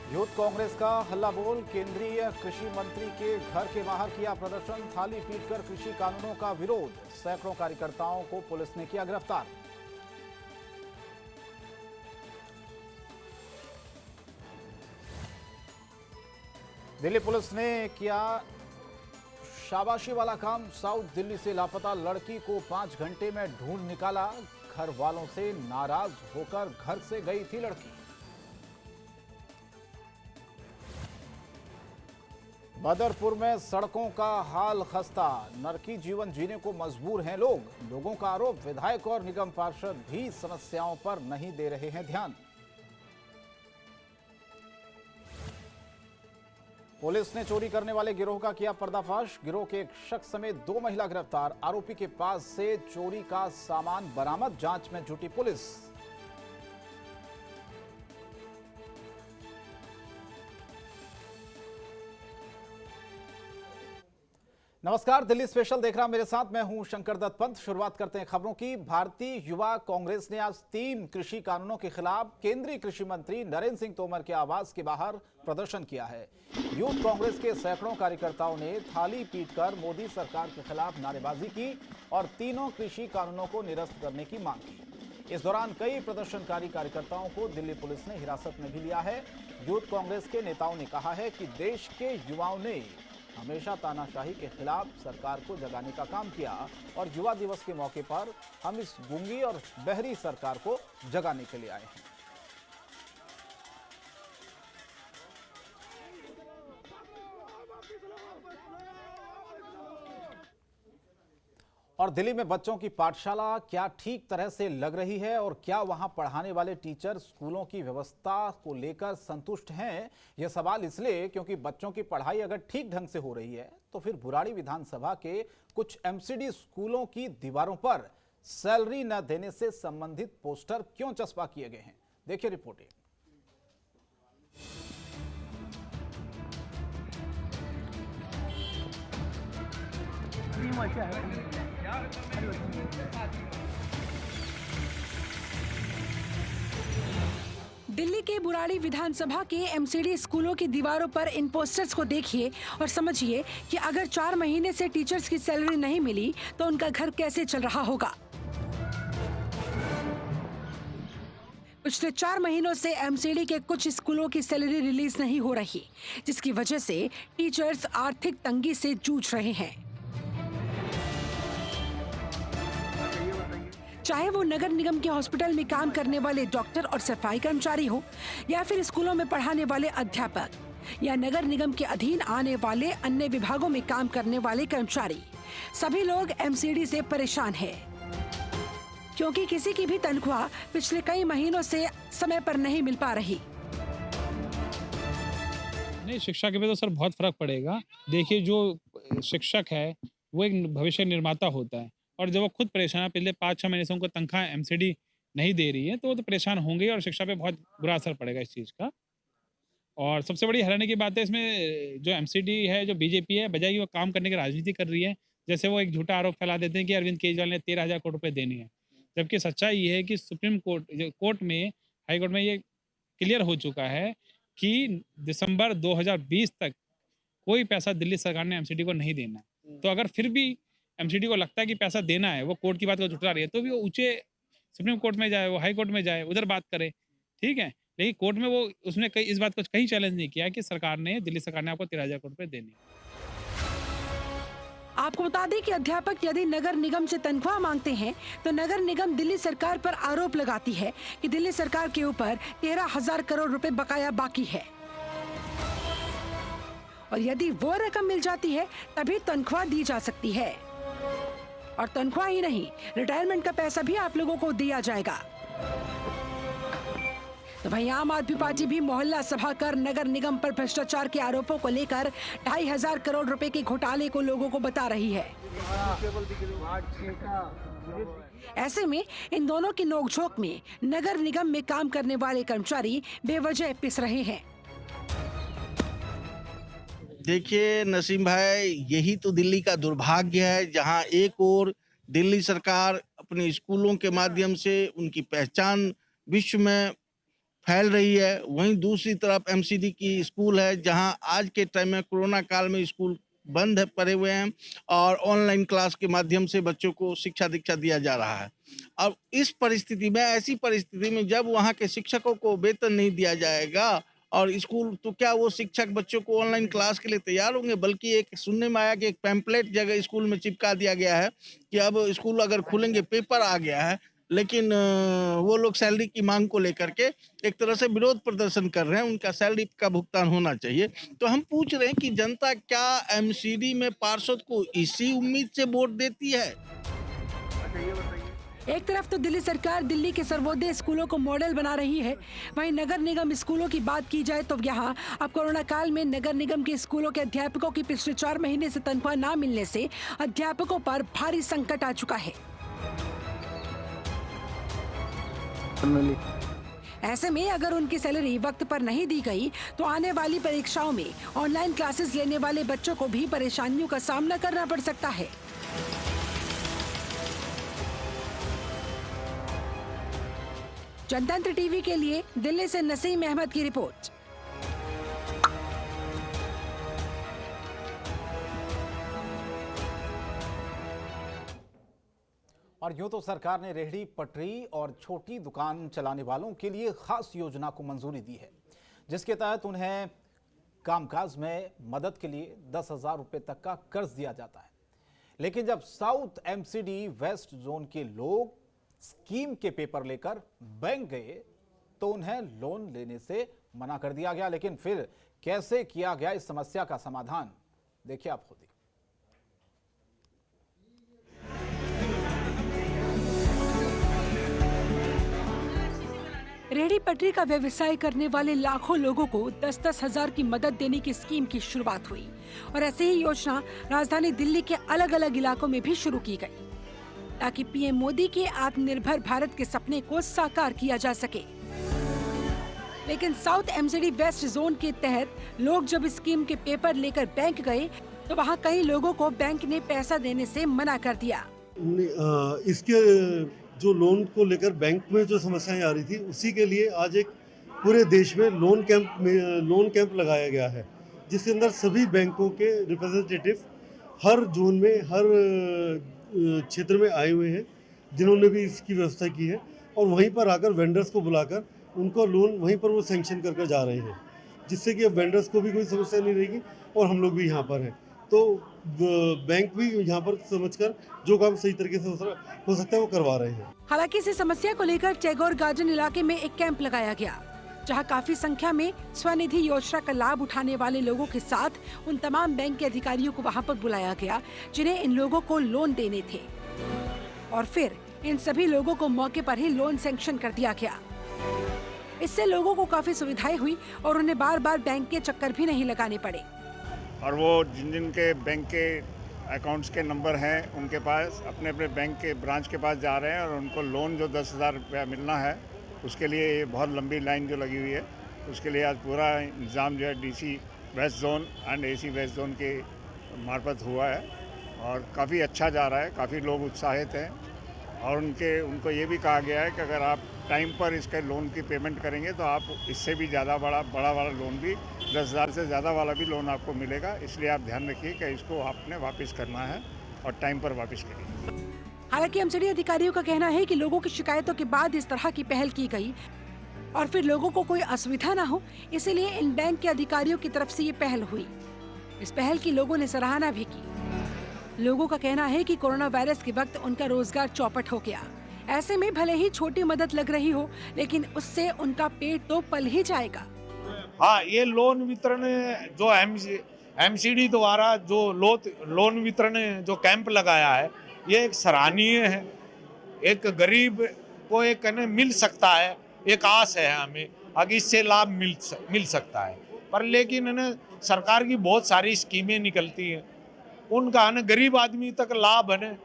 Youth Congress का हल्ला बोल, केंद्रीय कृषि मंत्री के घर के बाहर किया प्रदर्शन, थाली पीटकर कृषि कानूनों का विरोध, सैकड़ों कार्यकर्ताओं को पुलिस ने किया गिरफ्तार। दिल्ली पुलिस ने किया शाबाशी वाला काम, साउथ दिल्ली से लापता लड़की को 5 घंटे में ढूंढ निकाला, घर वालों से नाराज होकर घर से गई थी लड़की। बदरपुर में सड़कों का हाल खस्ता, नरकी जीवन जीने को मजबूर हैं लोगों का आरोप, विधायक और निगम पार्षद भी समस्याओं पर नहीं दे रहे हैं ध्यान। पुलिस ने चोरी करने वाले गिरोह का किया पर्दाफाश, गिरोह के एक शख्स समेत 2 महिला गिरफ्तार, आरोपी के पास से चोरी का सामान बरामद, जांच में जुटी पुलिस। नमस्कार, दिल्ली स्पेशल देख रहा मेरे साथ मैं हूं शंकर दत्त पंत। शुरुआत करते हैं खबरों की। भारतीय युवा कांग्रेस ने आज 3 कृषि कानूनों के खिलाफ केंद्रीय कृषि मंत्री नरेंद्र सिंह तोमर के आवास के बाहर प्रदर्शन किया है। यूथ कांग्रेस के सैकड़ों कार्यकर्ताओं ने थाली पीटकर मोदी सरकार के खिलाफ नारेबाजी की और तीनों कृषि कानूनों को निरस्त करने की मांग की। इस दौरान कई प्रदर्शनकारी कार्यकर्ताओं को दिल्ली पुलिस ने हिरासत में भी लिया है। यूथ कांग्रेस के नेताओं ने कहा है कि देश के युवाओं ने हमेशा तानाशाही के खिलाफ सरकार को जगाने का काम किया और युवा दिवस के मौके पर हम इस गूंगी और बहरी सरकार को जगाने के लिए आए हैं। और दिल्ली में बच्चों की पाठशाला क्या ठीक तरह से लग रही है और क्या वहां पढ़ाने वाले टीचर स्कूलों की व्यवस्था को लेकर संतुष्ट हैं? यह सवाल इसलिए क्योंकि बच्चों की पढ़ाई अगर ठीक ढंग से हो रही है तो फिर बुराड़ी विधानसभा के कुछ एमसीडी स्कूलों की दीवारों पर सैलरी न देने से संबंधित पोस्टर क्यों चस्पा किए गए हैं? देखिए रिपोर्टिंग। दिल्ली के बुराड़ी विधानसभा के एमसीडी स्कूलों की दीवारों पर इन पोस्टर्स को देखिए और समझिए कि अगर 4 महीने से टीचर्स की सैलरी नहीं मिली तो उनका घर कैसे चल रहा होगा। पिछले 4 महीनों से एमसीडी के कुछ स्कूलों की सैलरी रिलीज नहीं हो रही, जिसकी वजह से टीचर्स आर्थिक तंगी से जूझ रहे हैं। चाहे वो नगर निगम के हॉस्पिटल में काम करने वाले डॉक्टर और सफाई कर्मचारी हो या फिर स्कूलों में पढ़ाने वाले अध्यापक या नगर निगम के अधीन आने वाले अन्य विभागों में काम करने वाले कर्मचारी, सभी लोग एमसीडी से परेशान हैं, क्योंकि किसी की भी तनख्वाह पिछले कई महीनों से समय पर नहीं मिल पा रही। नहीं, शिक्षा के पे तो सर बहुत फर्क पड़ेगा। देखिए, जो शिक्षक है वो एक भविष्य निर्माता होता है और जब वो खुद परेशान है, पिछले 5-6 महीने से उनको तनख्वाह एमसीडी नहीं दे रही है तो वो तो परेशान होंगे और शिक्षा पे बहुत बुरा असर पड़ेगा इस चीज़ का। और सबसे बड़ी हैरानी की बात है इसमें, जो एमसीडी है, जो बीजेपी है, बजाय कि वो काम करने की राजनीति कर रही है, जैसे वो एक झूठा आरोप फैला देते हैं कि अरविंद केजरीवाल ने 13,000 करोड़ रुपए देने हैं, जबकि सच्चाई ये है कि सुप्रीम कोर्ट, जो कोर्ट में, हाई कोर्ट में ये क्लियर हो चुका है कि दिसंबर 2020 तक कोई पैसा दिल्ली सरकार ने एमसीडी को नहीं देना है। तो अगर फिर भी एमसीडी को लगता है कि पैसा देना है, वो कोर्ट की बात को झुठला रही है, तो भी वो ऊंचे सुप्रीम कोर्ट में जाए, वो हाई कोर्ट में जाए, उधर बात करे, ठीक है। लेकिन कोर्ट में वो उसने कहीं इस बात को कहीं चैलेंज नहीं किया कि दिल्ली सरकार ने आपको 13,000 करोड़ रुपए देने। आपको बता दें कि अध्यापक यदि नगर निगम से तनख्वाह मांगते हैं तो नगर निगम दिल्ली सरकार पर आरोप लगाती है कि दिल्ली सरकार के ऊपर 13,000 करोड़ रुपए बकाया बाकी है, और यदि वो रकम मिल जाती है तभी तनख्वाह दी जा सकती है। और तनख्वाह ही नहीं, रिटायरमेंट का पैसा भी आप लोगों को दिया जाएगा। तो वहीं आम आदमी पार्टी भी मोहल्ला सभा कर नगर निगम पर भ्रष्टाचार के आरोपों को लेकर 2,500 करोड़ रुपए के घोटाले को लोगों को बता रही है। ऐसे में इन दोनों की नोकझोंक में नगर निगम में काम करने वाले कर्मचारी बेवजह पिस रहे हैं। देखिए नसीम भाई, यही तो दिल्ली का दुर्भाग्य है, जहां एक ओर दिल्ली सरकार अपने स्कूलों के माध्यम से उनकी पहचान विश्व में फैल रही है, वहीं दूसरी तरफ एमसीडी की स्कूल है जहां आज के टाइम में कोरोना काल में स्कूल बंद है, पड़े हुए हैं और ऑनलाइन क्लास के माध्यम से बच्चों को शिक्षा दीक्षा दिया जा रहा है। अब इस परिस्थिति में, ऐसी परिस्थिति में जब वहां के शिक्षकों को वेतन नहीं दिया जाएगा और स्कूल, तो क्या वो शिक्षक बच्चों को ऑनलाइन क्लास के लिए तैयार होंगे? बल्कि एक सुनने में आया कि एक पैम्पलेट जगह स्कूल में चिपका दिया गया है कि अब स्कूल अगर खुलेंगे, पेपर आ गया है, लेकिन वो लोग सैलरी की मांग को लेकर के एक तरह से विरोध प्रदर्शन कर रहे हैं। उनका सैलरी का भुगतान होना चाहिए। तो हम पूछ रहे हैं कि जनता क्या एमसीडी में पार्षद को इसी उम्मीद से वोट देती है? एक तरफ तो दिल्ली सरकार दिल्ली के सर्वोदय स्कूलों को मॉडल बना रही है, वहीं नगर निगम स्कूलों की बात की जाए तो यहाँ अब कोरोना काल में नगर निगम के स्कूलों के अध्यापकों की पिछले 4 महीने से तनख्वाह न मिलने से अध्यापकों पर भारी संकट आ चुका है। ऐसे में अगर उनकी सैलरी वक्त पर नहीं दी गई तो आने वाली परीक्षाओं में ऑनलाइन क्लासेस लेने वाले बच्चों को भी परेशानियों का सामना करना पड़ सकता है। जनतंत्र टीवी के लिए दिल्ली से नसीम अहमद की रिपोर्ट। और यूं तो सरकार ने रेहड़ी पटरी और छोटी दुकान चलाने वालों के लिए खास योजना को मंजूरी दी है, जिसके तहत उन्हें कामकाज में मदद के लिए 10,000 रुपए तक का कर्ज दिया जाता है। लेकिन जब साउथ एमसीडी वेस्ट जोन के लोग स्कीम के पेपर लेकर बैंक गए तो उन्हें लोन लेने से मना कर दिया गया। लेकिन फिर कैसे किया गया इस समस्या का समाधान, देखिए आप खुद ही। रेहड़ी पटरी का व्यवसाय करने वाले लाखों लोगों को 10-10 हजार की मदद देने की स्कीम की शुरुआत हुई और ऐसे ही योजना राजधानी दिल्ली के अलग अलग इलाकों में भी शुरू की गई ताकि पीएम मोदी के आत्मनिर्भर भारत के सपने को साकार किया जा सके। लेकिन साउथ एमसीडी वेस्ट जोन के तहत लोग जब स्कीम के पेपर लेकर बैंक गए तो वहां कई लोगों को बैंक ने पैसा देने से मना कर दिया। इसके जो लोन को लेकर बैंक में जो समस्याएं आ रही थी, उसी के लिए आज एक पूरे देश में लोन कैंप लगाया गया है, जिसके अंदर सभी बैंकों के रिप्रेजेंटेटिव हर जोन में, हर क्षेत्र में आए हुए हैं, जिन्होंने भी इसकी व्यवस्था की है और वहीं पर आकर वेंडर्स को बुलाकर उनको लोन वहीं पर वो सैंक्शन कर जा रहे हैं, जिससे कि अब वेंडर्स को भी कोई समस्या नहीं रहेगी और हम लोग भी यहाँ पर हैं। तो बैंक भी यहाँ पर समझकर जो काम सही तरीके से हो सकता है वो करवा रहे हैं। हालांकि इस समस्या को लेकर टैगोर गार्डन इलाके में एक कैंप लगाया गया, जहां काफी संख्या में स्वनिधि योजना का लाभ उठाने वाले लोगों के साथ उन तमाम बैंक के अधिकारियों को वहां पर बुलाया गया जिन्हें इन लोगों को लोन देने थे और फिर इन सभी लोगों को मौके पर ही लोन सैंक्शन कर दिया गया। इससे लोगों को काफी सुविधाएं हुई और उन्हें बार बार बैंक के चक्कर भी नहीं लगाने पड़े। और वो जिन के बैंक के अकाउंट्स के नंबर हैं उनके पास अपने अपने बैंक के ब्रांच के पास जा रहे हैं और उनको लोन जो 10,000 रुपया मिलना है उसके लिए बहुत लंबी लाइन जो लगी हुई है, उसके लिए आज पूरा इंतज़ाम जो है DC west zone and AC west zone के मार्फत हुआ है और काफ़ी अच्छा जा रहा है। काफ़ी लोग उत्साहित हैं और उनको ये भी कहा गया है कि अगर आप टाइम पर इसके लोन की पेमेंट करेंगे तो आप इससे भी ज़्यादा बड़ा वाला लोन भी 10,000 से ज़्यादा वाला भी लोन आपको मिलेगा। इसलिए आप ध्यान रखिए कि इसको आपने वापस करना है और टाइम पर वापस करिए। हालांकि एमसीडी अधिकारियों का कहना है कि लोगों की शिकायतों के बाद इस तरह की पहल की गई और फिर लोगों को कोई असुविधा न हो, इसीलिए इन बैंक के अधिकारियों की तरफ से ये पहल हुई। इस पहल की लोगों ने सराहना भी की। लोगों का कहना है कि कोरोना वायरस के वक्त उनका रोजगार चौपट हो गया। ऐसे में भले ही छोटी मदद लग रही हो, लेकिन उससे उनका पेट तो पल ही जाएगा। हाँ, ये लोन वितरण जो एमसीडी द्वारा जो लोन वितरण जो कैंप लगाया है, ये एक सराहनीय है। एक गरीब को एक मिल सकता है, एक आस है हमें आगे इससे लाभ मिल सकता है। पर लेकिन सरकार की बहुत सारी स्कीमें निकलती हैं, उनका गरीब आदमी तक लाभ है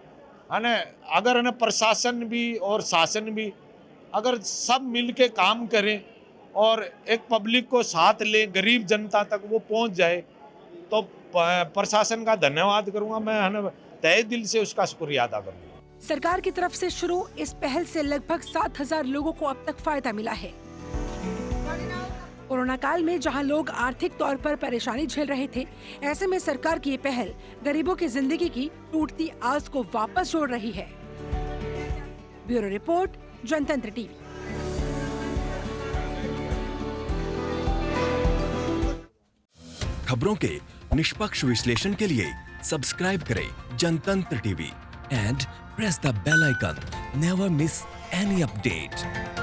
अगर प्रशासन भी और शासन भी अगर सब मिल के काम करें और एक पब्लिक को साथ ले, गरीब जनता तक वो पहुंच जाए, तो प्रशासन का धन्यवाद करूंगा मैं, तहे दिल से उसका शुक्रिया अदा करूंगा। सरकार की तरफ से शुरू इस पहल से लगभग 7,000 लोगों को अब तक फायदा मिला है। कोरोना काल में जहां लोग आर्थिक तौर पर परेशानी झेल रहे थे, ऐसे में सरकार की ये पहल गरीबों की जिंदगी की टूटती आस को वापस जोड़ रही है। Bureau report, Jantantra TV. खबरों के निष्पक्ष विश्लेषण के लिए सब्सक्राइब करें Jantantra TV and press the bell icon. Never miss any update.